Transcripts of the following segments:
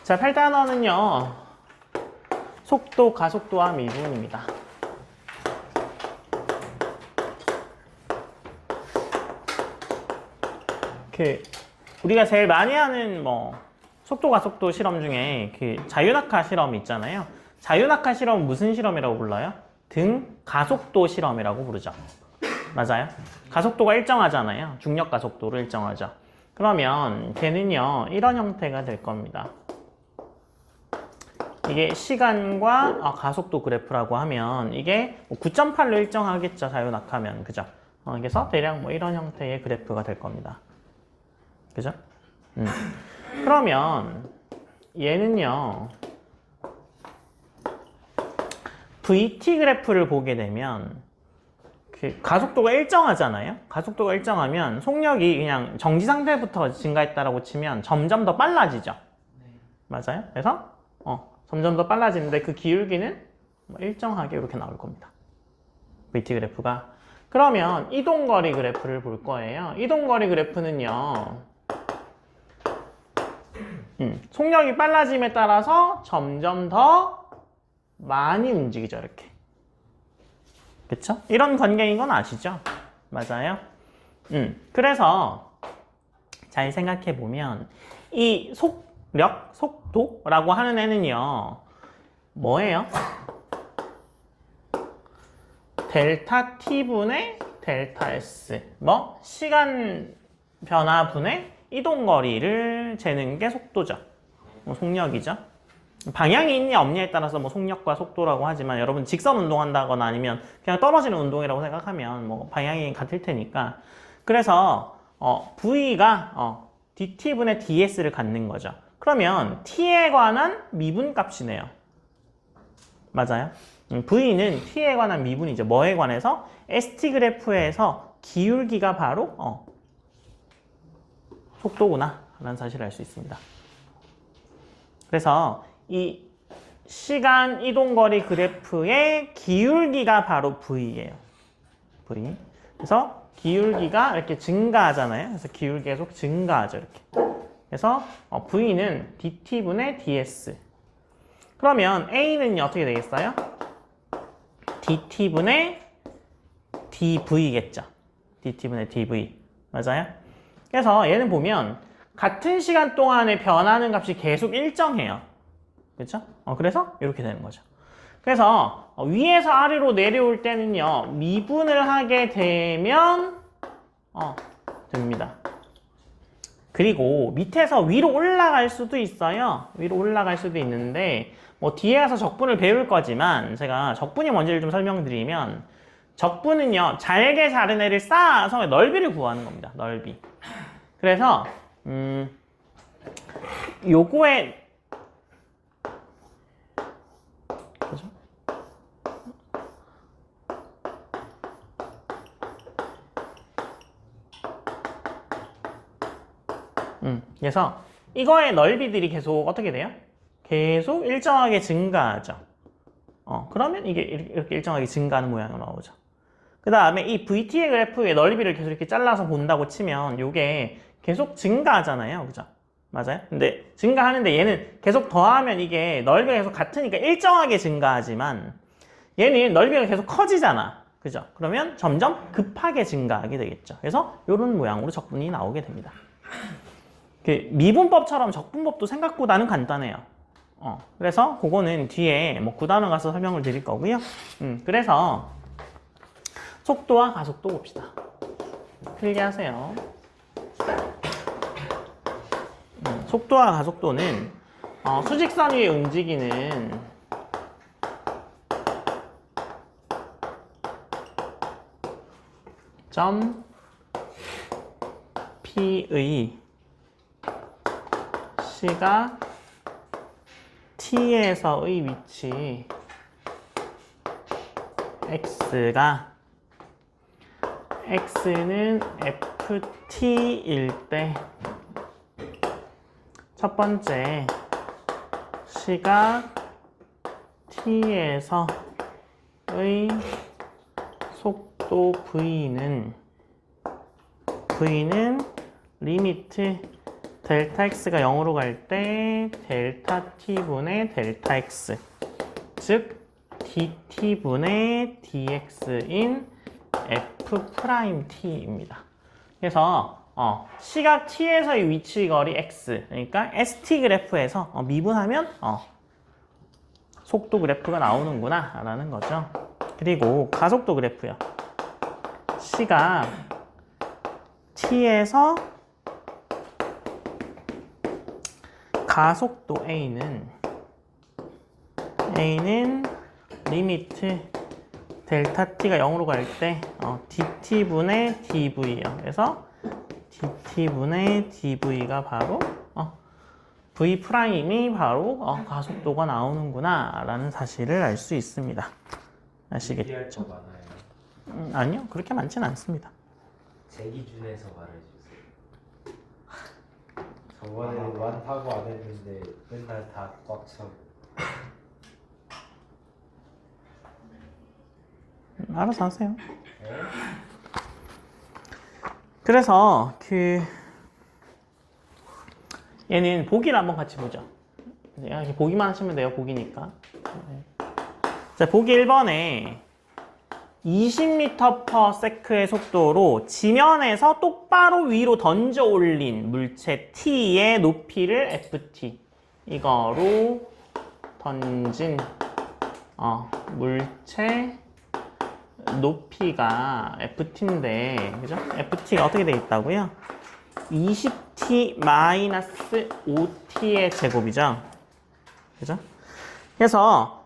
자, 8단원은요. 속도, 가속도와 미분입니다. 우리가 제일 많이 하는 속도, 가속도 실험 중에 자유낙하 실험 있잖아요. 자유낙하 실험은 무슨 실험이라고 불러요? 등 가속도 실험이라고 부르죠. 맞아요? 가속도가 일정하잖아요. 중력 가속도를 일정하죠. 그러면 걔는요, 이런 형태가 될 겁니다. 이게 시간과 가속도 그래프라고 하면 이게 9.8로 일정하겠죠. 자유낙하면. 그죠? 그래서 대략 이런 형태의 그래프가 될 겁니다. 그죠? 그러면 얘는요, VT 그래프를 보게 되면 가속도가 일정하잖아요. 가속도가 일정하면 속력이 그냥 정지 상태부터 증가했다라고 치면 점점 더 빨라지죠. 맞아요? 그래서 점점 더 빨라지는데 그 기울기는 일정하게 이렇게 나올 겁니다. VT 그래프가. 그러면 이동거리 그래프를 볼 거예요. 이동거리 그래프는요, 속력이 빨라짐에 따라서 점점 더 많이 움직이죠. 이렇게. 그쵸? 이런 관계인 건 아시죠? 맞아요? 그래서 잘 생각해 보면 이 속력, 속도라고 하는 애는요, 뭐예요? 델타 T분의 델타 S. 시간 변화분의 이동거리를 재는 게 속도죠. 속력이죠. 방향이 있냐 없냐에 따라서 속력과 속도라고 하지만 여러분 직선 운동한다거나 아니면 그냥 떨어지는 운동이라고 생각하면 방향이 같을 테니까. 그래서 V가 dt분의 ds를 갖는 거죠. 그러면 t에 관한 미분값이네요. 맞아요? V는 t에 관한 미분이죠. 뭐에 관해서? ST 그래프에서 기울기가 바로 속도구나 라는 사실을 알 수 있습니다. 그래서 이 시간 이동거리 그래프의 기울기가 바로 V예요. V. 그래서 기울기가 이렇게 증가하잖아요. 그래서 기울기가 계속 증가하죠. 이렇게. 그래서 V는 dt분의 ds. 그러면 A는요, 어떻게 되겠어요? dt분의 dv겠죠. dt분의 dv. 맞아요? 그래서 얘는 보면 같은 시간 동안에 변하는 값이 계속 일정해요. 그렇죠? 그래서 이렇게 되는 거죠. 그래서 위에서 아래로 내려올 때는요, 미분을 하게 되면 됩니다. 그리고 밑에서 위로 올라갈 수도 있어요. 위로 올라갈 수도 있는데 뒤에 가서 적분을 배울 거지만 제가 적분이 뭔지를 좀 설명드리면, 적분은요, 잘게 자른 애를 쌓아서 넓이를 구하는 겁니다. 넓이. 그래서 요거에 그죠? 그래서 이거의 넓이들이 계속 어떻게 돼요? 계속 일정하게 증가하죠. 그러면 이게 이렇게 일정하게 증가하는 모양으로 나오죠. 그 다음에 이 VT의 그래프의 넓이를 계속 이렇게 잘라서 본다고 치면 이게 계속 증가하잖아요. 그죠? 맞아요? 근데 증가하는데 얘는 계속 더하면 이게 넓이가 계속 같으니까 일정하게 증가하지만 얘는 넓이가 계속 커지잖아. 그죠? 그러면 점점 급하게 증가하게 되겠죠. 그래서 이런 모양으로 적분이 나오게 됩니다. 미분법처럼 적분법도 생각보다는 간단해요. 그래서 그거는 뒤에 9단원 가서 설명을 드릴 거고요. 그래서 속도와 가속도 봅시다. 필기하세요. 속도와 가속도는 수직선 위에 움직이는 점 P의 시각 T에서의 위치 X는 FT일 때 첫 번째 시각 T에서의 속도 V는 리미트 델타 x가 0으로 갈 때 델타 t분의 델타 x, 즉 dt분의 dx인 f 프라임 t입니다. 그래서 시각 t에서의 위치 거리 x, 그러니까 st 그래프에서 미분하면 속도 그래프가 나오는구나 라는 거죠. 그리고 가속도 그래프요. 시각 t에서 가속도 a는 리미트 델타 t가 0으로 갈 때 dt분의 dv예요. 그래서 dt분의 dv가 바로 v 프라임이 바로 가속도가 나오는구나 라는 사실을 알 수 있습니다. 아시겠죠? 많아요. 아니요, 그렇게 많지는 않습니다. 제 기준에서 말해주세요. 저번에는 많다고 안 했는데 맨날 다 꽉 차고. 알아서 하세요. 네? 그래서 얘는 보기를 한번 같이 보죠. 이렇게 보기만 하시면 돼요. 보기니까. 자, 보기 1번에 20m/s의 속도로 지면에서 똑바로 위로 던져 올린 물체 T의 높이를 FT, 이거로 던진 물체 높이가 FT인데, 그죠? FT가 어떻게 돼 있다고요? 20t-5t의 제곱이죠. 그죠? 그래서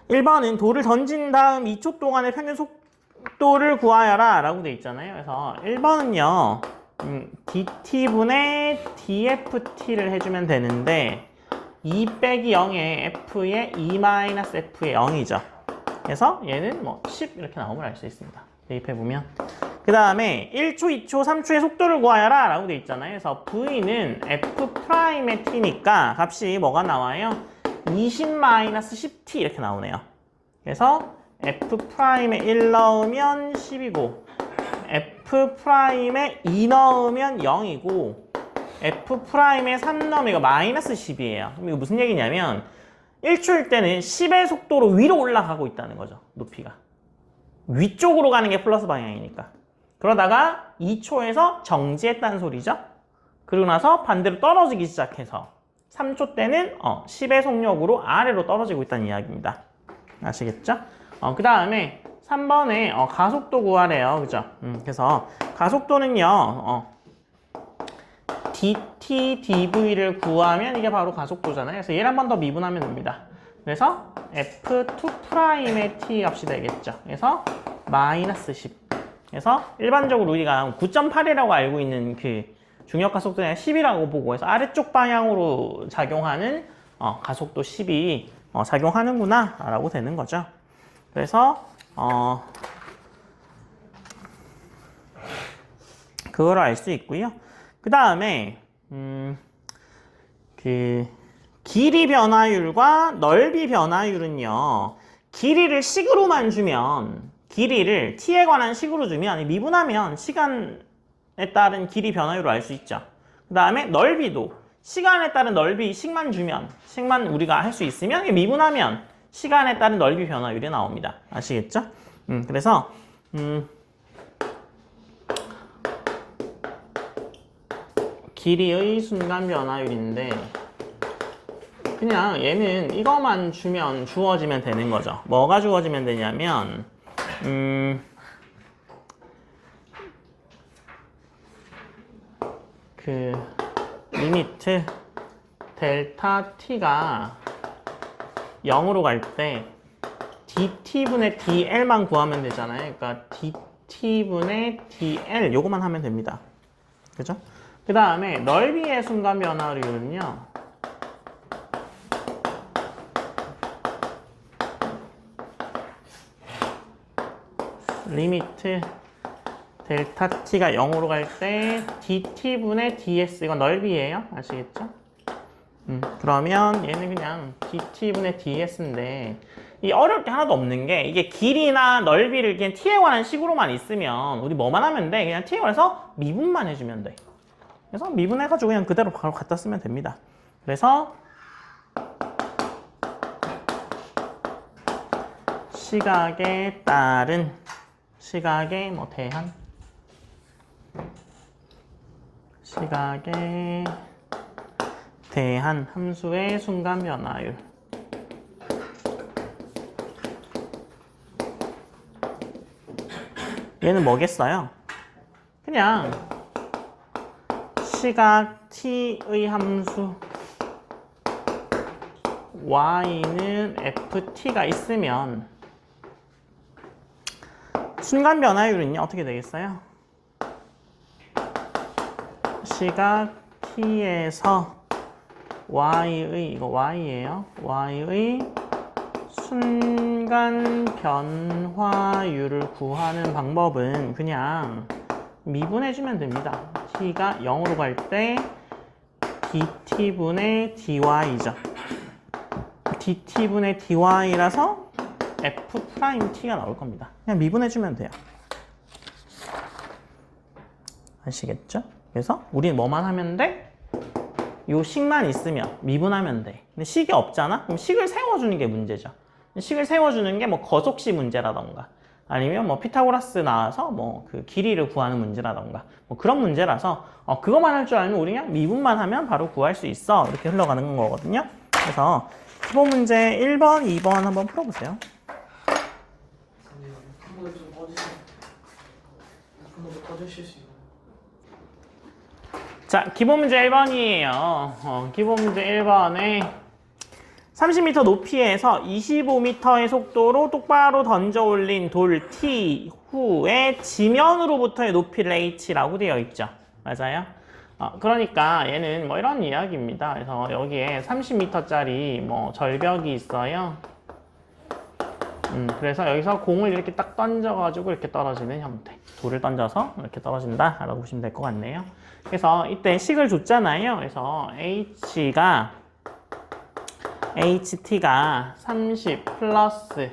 1번은 돌을 던진 다음 2초 동안의 평균 속도를 구하여라 라고 돼 있잖아요. 그래서 1번은요 dt분의 dft를 해주면 되는데 2 빼기 0의 f의 2-f의 0이죠. 그래서 얘는 10 이렇게 나오면 알 수 있습니다. 대입해보면. 그 다음에 1초, 2초, 3초의 속도를 구하여라 라고 돼 있잖아요. 그래서 v는 f'의 t니까 값이 뭐가 나와요? 20-10t 이렇게 나오네요. 그래서 f'에 1 넣으면 10이고 f'에 2 넣으면 0이고 f'에 3 넣으면 이거 -10이에요. 그럼 이거 무슨 얘기냐면 1초일 때는 10의 속도로 위로 올라가고 있다는 거죠. 높이가. 위쪽으로 가는 게 플러스 방향이니까. 그러다가 2초에서 정지했다는 소리죠. 그러고 나서 반대로 떨어지기 시작해서 3초 때는 10의 속력으로 아래로 떨어지고 있다는 이야기입니다. 아시겠죠? 그 다음에 3번에 가속도 구하래요. 그죠? 그래서 가속도는요 dt, dv를 구하면 이게 바로 가속도잖아요. 그래서 얘를 한 번 더 미분하면 됩니다. 그래서 f2'의 t 값이 되겠죠. 그래서 -10. 그래서 일반적으로 우리가 9.8이라고 알고 있는 그 중력가 속도는 10이라고 보고 해서 아래쪽 방향으로 작용하는 가속도 10이 작용하는구나 라고 되는 거죠. 그래서 그걸 알 수 있고요. 그 다음에 길이 변화율과 넓이 변화율은요 길이를 식으로만 주면, 길이를 t에 관한 식으로 주면 미분하면 시간에 따른 길이 변화율을 알 수 있죠. 그 다음에 넓이도 시간에 따른 넓이 식만 주면, 식만 우리가 할 수 있으면 미분하면 시간에 따른 넓이 변화율이 나옵니다. 아시겠죠? 그래서 길이의 순간 변화율인데 그냥 얘는 이거만 주어지면 되는 거죠. 뭐가 주어지면 되냐면 리미트 델타 t가 0으로 갈 때 dt분의 dl만 구하면 되잖아요. 그러니까 dt분의 dl 요거만 하면 됩니다. 그죠? 그 다음에 넓이의 순간 변화율은요 리미트 델타 t가 0으로 갈 때 dt분의 ds, 이건 넓이에요. 아시겠죠? 그러면 얘는 그냥 dt분의 ds인데 이 어려울 게 하나도 없는 게, 이게 길이나 넓이를 그냥 t에 관한 식으로만 있으면 우리 뭐만 하면 돼? 그냥 t에 관해서 미분만 해주면 돼. 그래서 미분해가지고 그냥 그대로 바로 갖다 쓰면 됩니다. 그래서 시각에 따른 시각에 뭐 대한 시각에 대한 함수의 순간 변화율 얘는 뭐겠어요? 그냥 시각 t의 함수 y는 ft가 있으면 순간 변화율은요 어떻게 되겠어요? 시각 t에서 y의 이거 y예요. y의 순간 변화율을 구하는 방법은 그냥 미분해주면 됩니다. t가 0으로 갈 때 dt분의 dy죠. dt분의 dy라서 f't가 나올 겁니다. 그냥 미분해주면 돼요. 아시겠죠? 그래서 우리는 뭐만 하면 돼? 요 식만 있으면 미분하면 돼. 근데 식이 없잖아? 그럼 식을 세워주는 게 문제죠. 식을 세워주는 게 뭐 거속시 문제라던가 아니면 뭐 피타고라스 나와서 뭐 그 길이를 구하는 문제라던가 뭐 그런 문제라서 그것만 할 줄 알면 우리 그냥 미분만 하면 바로 구할 수 있어. 이렇게 흘러가는 거거든요. 그래서 기본 문제 1번, 2번 한번 풀어보세요. 자, 기본 문제 1번이에요. 기본 문제 1번에 30m 높이에서 25m의 속도로 똑바로 던져 올린 돌 T 후에 지면으로부터의 높이를 H라고 되어 있죠. 맞아요? 그러니까 얘는 뭐 이런 이야기입니다. 그래서 여기에 30m짜리 뭐 절벽이 있어요. 그래서 여기서 공을 이렇게 딱 던져가지고 이렇게 떨어지는 형태. 돌을 던져서 이렇게 떨어진다 라고 보시면 될 것 같네요. 그래서 이때 식을 줬잖아요. 그래서 HT가 30 플러스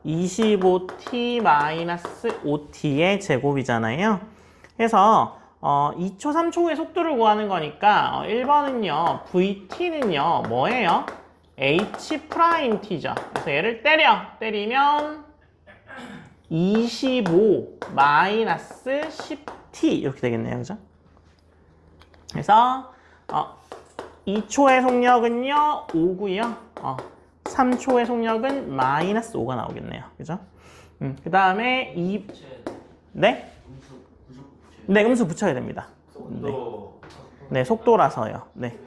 25T 마이너스 5T의 제곱이잖아요. 그래서 2초, 3초의 속도를 구하는 거니까 1번은요, VT는요, 뭐예요? H'T죠. 그래서 얘를 때리면 25 마이너스 10T 이렇게 되겠네요. 그죠? 그래서 2초의 속력은요 5고요. 3초의 속력은 마이너스 5가 나오겠네요. 그죠? 그 다음에 네? 네, 음수 붙여야 됩니다. 네, 속도라서요. 네.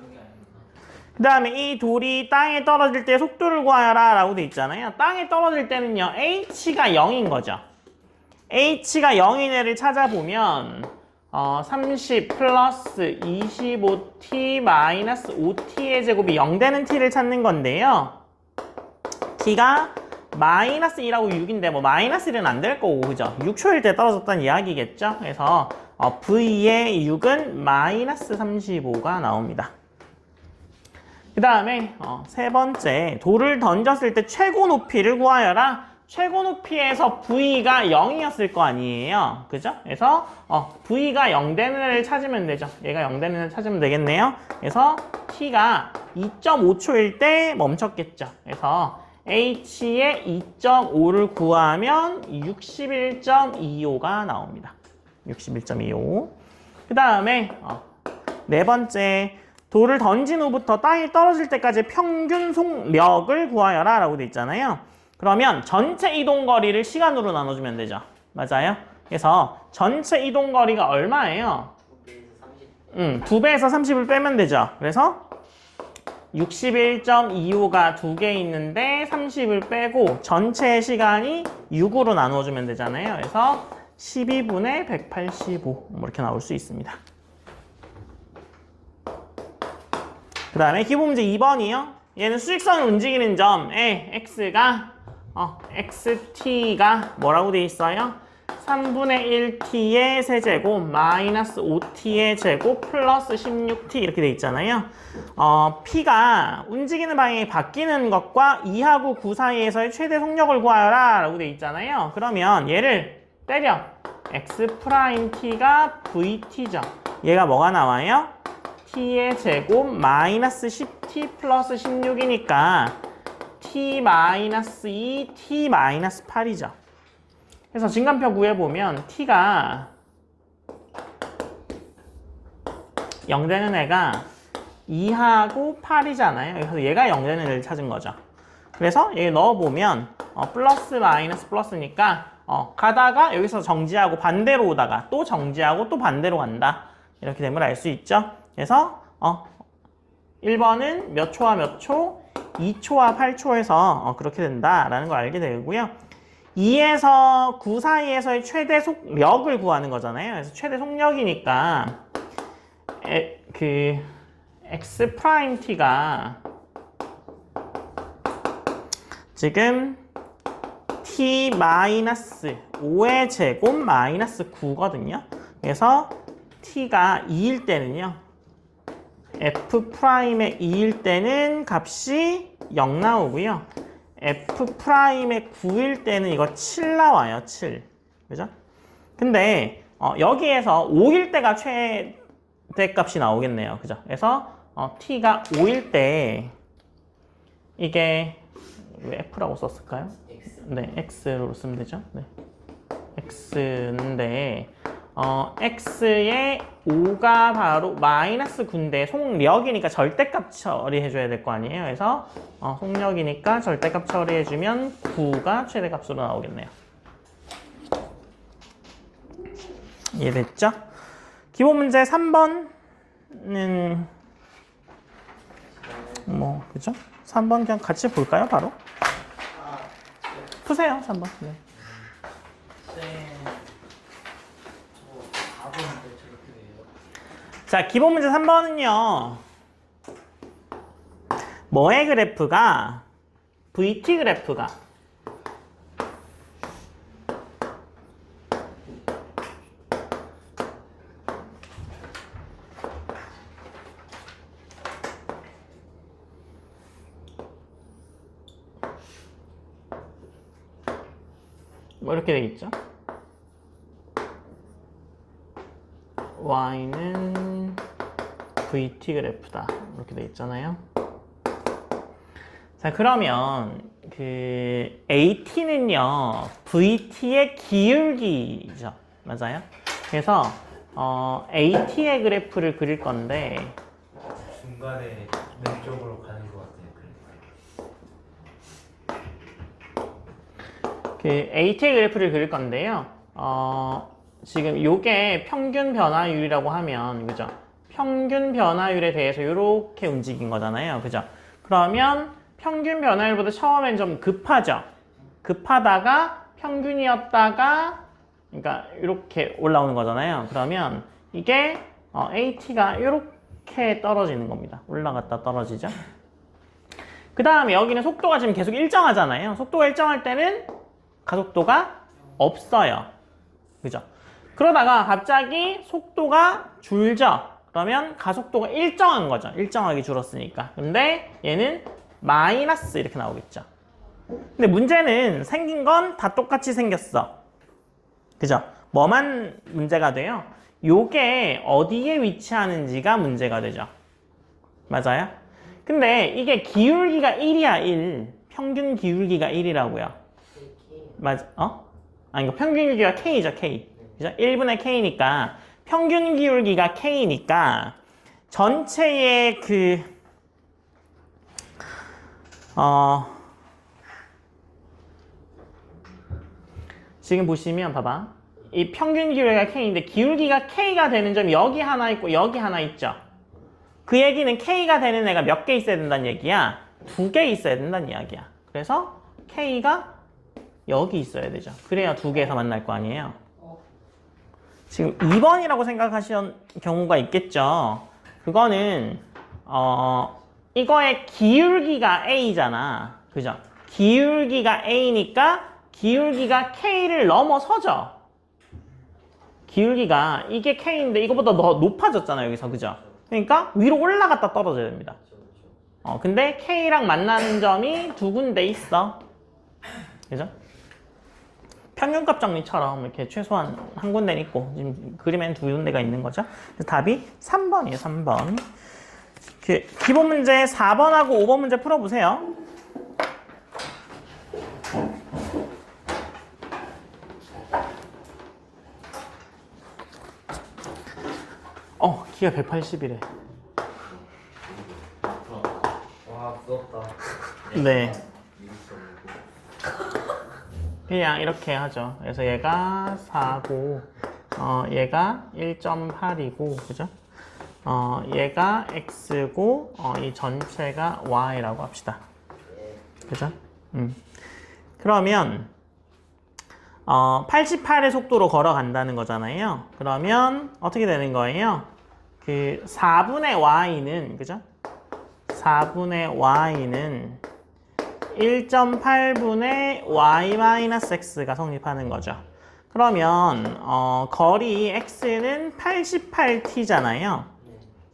그 다음에 이 돌이 땅에 떨어질 때 속도를 구하여라 라고 돼 있잖아요. 땅에 떨어질 때는요 H가 0인 거죠. H가 0인 애를 찾아보면 30 플러스 25t 마이너스 5t의 제곱이 0 되는 t를 찾는 건데요. t가 마이너스 2라고 6인데 뭐 마이너스 1은 안 될 거고 그죠? 6초일 때 떨어졌다는 이야기겠죠? 그래서 v의 6은 마이너스 35가 나옵니다. 그 다음에 세 번째 돌을 던졌을 때 최고 높이를 구하여라. 최고 높이에서 V가 0이었을 거 아니에요. 그죠? 그래서 V가 0 되는 애를 찾으면 되죠. 얘가 0 되는 애를 찾으면 되겠네요. 그래서 T가 2.5초일 때 멈췄겠죠. 그래서 H의 2.5를 구하면 61.25가 나옵니다. 61.25. 그 다음에 네 번째 돌을 던진 후부터 땅에 떨어질 때까지 평균 속력을 구하여라 라고 돼 있잖아요. 그러면 전체 이동거리를 시간으로 나눠주면 되죠. 맞아요? 그래서 전체 이동거리가 얼마예요? 2배에서 30을 빼면 되죠. 그래서 61.25가 2개 있는데 30을 빼고 전체 시간이 6으로 나눠주면 되잖아요. 그래서 12분의 185 이렇게 나올 수 있습니다. 그 다음에 기본 문제 2번이요. 얘는 수직선을 움직이는 점에 xt가 뭐라고 돼 있어요? 3분의 1t의 세제곱 마이너스 5t의 제곱 플러스 16t 이렇게 돼 있잖아요. p가 움직이는 방향이 바뀌는 것과 2하고 9 사이에서의 최대 속력을 구하여라 라고 돼 있잖아요. 그러면 얘를 때려 x't가 vt죠. 얘가 뭐가 나와요? t의 제곱 마이너스 10t 플러스 16이니까 t 마이너스 2, t 마이너스 8이죠. 그래서 증간표 구해보면 t가 0 되는 애가 2하고 8이잖아요. 그래서 얘가 0 되는 애를 찾은 거죠. 그래서 얘 넣어보면 플러스 마이너스 플러스니까 가다가 여기서 정지하고 반대로 오다가 또 정지하고 또 반대로 간다. 이렇게 됨을 알 수 있죠. 그래서 1번은 몇 초와 몇 초, 2초와 8초에서 그렇게 된다라는 걸 알게 되고요. 2에서 9 사이에서의 최대 속력을 구하는 거잖아요. 그래서 최대 속력이니까 그 x 프라임 t가 지금 t 마이너스 5의 제곱 마이너스 9거든요. 그래서 t가 2일 때는요. f 프라임의 2일 때는 값이 0 나오고요. f 프라임의 9일 때는 이거 7 나와요. 7. 그죠? 근데 여기에서 5일 때가 최대값이 나오겠네요. 그죠? 그래서 t가 5일 때 이게 왜 f라고 썼을까요? 네, x로 쓰면 되죠. 네. x인데 x의 5가 바로 마이너스 9인데 속력이니까 절대값 처리해줘야 될 거 아니에요. 그래서 속력이니까 절대값 처리해주면 9가 최대값으로 나오겠네요. 이해됐죠? 기본 문제 3번은 뭐 그죠? 3번 그냥 같이 볼까요? 바로? 푸세요. 3번. 네. 자, 기본 문제 3번은요. 뭐의 그래프가 VT 그래프가 뭐 이렇게 되겠죠? y는 VT 그래프다. 이렇게 돼 있잖아요. 자, 그러면 그 AT는요, VT의 기울기죠. 맞아요? 그래서 AT의 그래프를 그릴 건데 중간에 왼쪽으로 가는 것 같아요. 그 AT의 그래프를 그릴 건데요. 지금 요게 평균 변화율이라고 하면 그죠? 평균 변화율에 대해서 이렇게 움직인 거잖아요. 그죠? 그러면 평균 변화율보다 처음엔 좀 급하죠. 급하다가 평균이었다가 그러니까 이렇게 올라오는 거잖아요. 그러면 이게 AT가 이렇게 떨어지는 겁니다. 올라갔다 떨어지죠. 그 다음에 여기는 속도가 지금 계속 일정하잖아요. 속도가 일정할 때는 가속도가 없어요. 그죠? 그러다가 갑자기 속도가 줄죠. 그러면 가속도가 일정한 거죠. 일정하게 줄었으니까. 근데 얘는 마이너스 이렇게 나오겠죠. 근데 문제는 생긴 건 다 똑같이 생겼어. 그죠? 뭐만 문제가 돼요? 요게 어디에 위치하는지가 문제가 되죠. 맞아요? 근데 이게 기울기가 1이야, 1. 평균 기울기가 1이라고요. 맞아? 아니, 이거 평균 기울기가 K죠, K. 그죠? 1분의 K니까 평균 기울기가 K니까 전체의 지금 보시면 봐봐. 이 평균 기울기가 K인데 기울기가 K가 되는 점이 여기 하나 있고 여기 하나 있죠. 그 얘기는 K가 되는 애가 몇 개 있어야 된다는 얘기야? 2개 있어야 된다는 이야기야. 그래서 K가 여기 있어야 되죠. 그래야 2개에서 만날 거 아니에요. 지금 2번이라고 생각하시는 경우가 있겠죠. 그거는 이거의 기울기가 A잖아. 그죠? 기울기가 A니까 기울기가 K를 넘어서죠. 기울기가 이게 K인데 이거보다 더 높아졌잖아요. 여기서. 그죠? 그러니까 위로 올라갔다 떨어져야 됩니다. 근데 K랑 만나는 점이 2군데 있어. 그죠? 평균값 정리처럼 이렇게 최소한 한 군데는 있고 지금 그림엔 두 군데가 있는 거죠. 그래서 답이 3번이에요. 3번. 그 기본 문제 4번하고 5번 문제 풀어보세요. 키가 180이래. 와 부럽다. 네. 그냥 이렇게 하죠. 그래서 얘가 4고, 얘가 1.8이고, 그죠? 얘가 x고, 이 전체가 y라고 합시다. 그죠? 그러면, 88의 속도로 걸어간다는 거잖아요. 그러면 어떻게 되는 거예요? 그 4분의 y는, 그죠? 4분의 y는 1.8분의 y-x가 성립하는 거죠. 그러면 거리 x는 88t잖아요.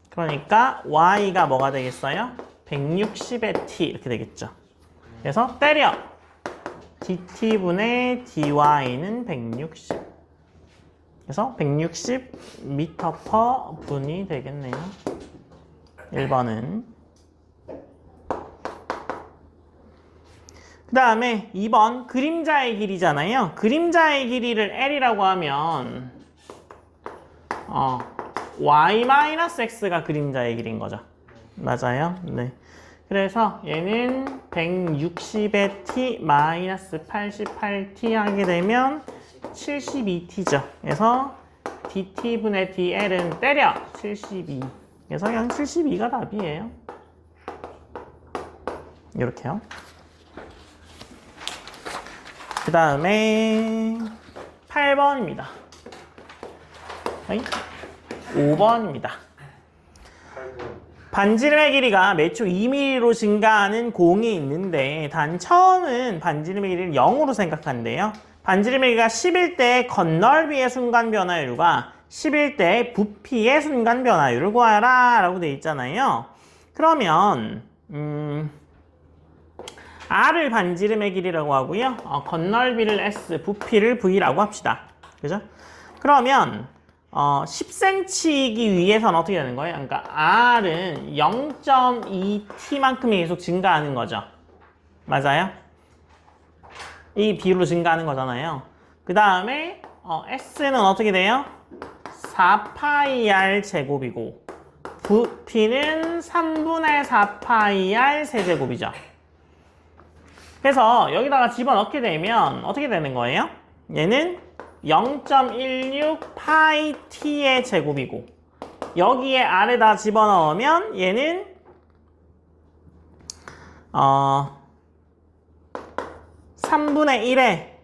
그러니까 y가 뭐가 되겠어요? 160의 t 이렇게 되겠죠. 그래서 때려! dt분의 dy는 160. 그래서 160m/. 분이 되겠네요. 1번은. 그 다음에 2번 그림자의 길이잖아요. 그림자의 길이를 L이라고 하면 y-x가 그림자의 길이인 거죠. 맞아요? 네. 그래서 얘는 160의 t 마이너스 88t 하게 되면 72t죠. 그래서 dt분의 dl은 때려 72. 그래서 그냥 72가 답이에요. 이렇게요. 그 다음에 8번입니다. 5번입니다. 반지름의 길이가 매초 2mm로 증가하는 공이 있는데 단 처음은 반지름의 길이를 0으로 생각한대요. 반지름의 길이가 10일 때 겉넓이의 순간 변화율과 10일 때 부피의 순간 변화율을 구하라 라고 되어 있잖아요. 그러면 R을 반지름의 길이라고 하고요. 겉넓이를 S, 부피를 V라고 합시다. 그죠? 그러면 10cm이기 위해서는 어떻게 되는 거예요? 그러니까 R은 0.2t만큼이 계속 증가하는 거죠. 맞아요? 이 비율로 증가하는 거잖아요. 그 다음에 S는 어떻게 돼요? 4πr 제곱이고 부피는 3분의 4πr 세제곱이죠. 그래서 여기다가 집어넣게 되면 어떻게 되는 거예요? 얘는 0.16 파이 t의 제곱이고 여기에 R에다 집어넣으면 얘는 3분의 1에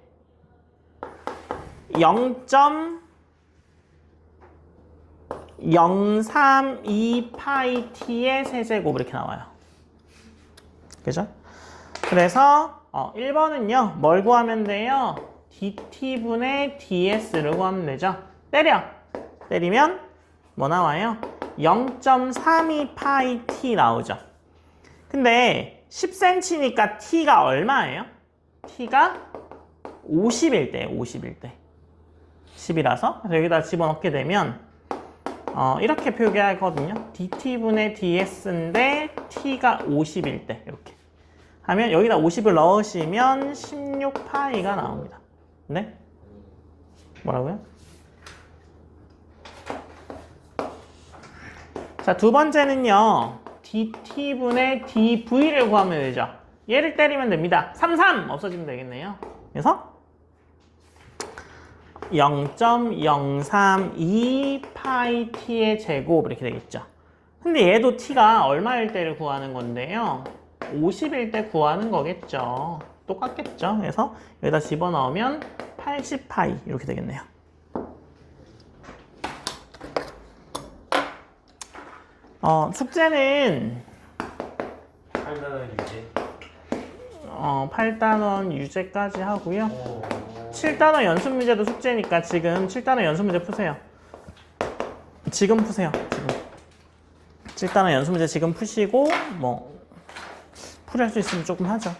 0.032 파이 t의 세제곱 이렇게 나와요. 그죠? 그래서 1번은요. 뭘 구하면 돼요? dt분의 ds를 구하면 되죠. 때리면 뭐 나와요? 0.32 파이 t 나오죠. 근데 10cm니까 t가 얼마예요? t가 50일 때 10이라서 그래서 여기다 집어넣게 되면 이렇게 표기하거든요. dt분의 ds인데 t가 50일 때 이렇게 하면 여기다 50을 넣으시면 16파이가 나옵니다. 네? 뭐라고요? 자, 두 번째는요. dt분의 dv를 구하면 되죠. 얘를 때리면 됩니다. 33 없어지면 되겠네요. 그래서 0.032 파이 t의 제곱 이렇게 되겠죠. 근데 얘도 t가 얼마일 때를 구하는 건데요. 50일 때 구하는 거겠죠. 똑같겠죠. 그래서 여기다 집어넣으면 80파이 이렇게 되겠네요. 숙제는 8단원 유지. 8단원 유제까지 하고요. 7단원 연습 문제도 숙제니까 지금 7단원 연습 문제 푸세요. 지금 푸세요. 지금. 7단원 연습 문제 지금 푸시고 뭐 풀이 할 수 있으면 조금 하죠.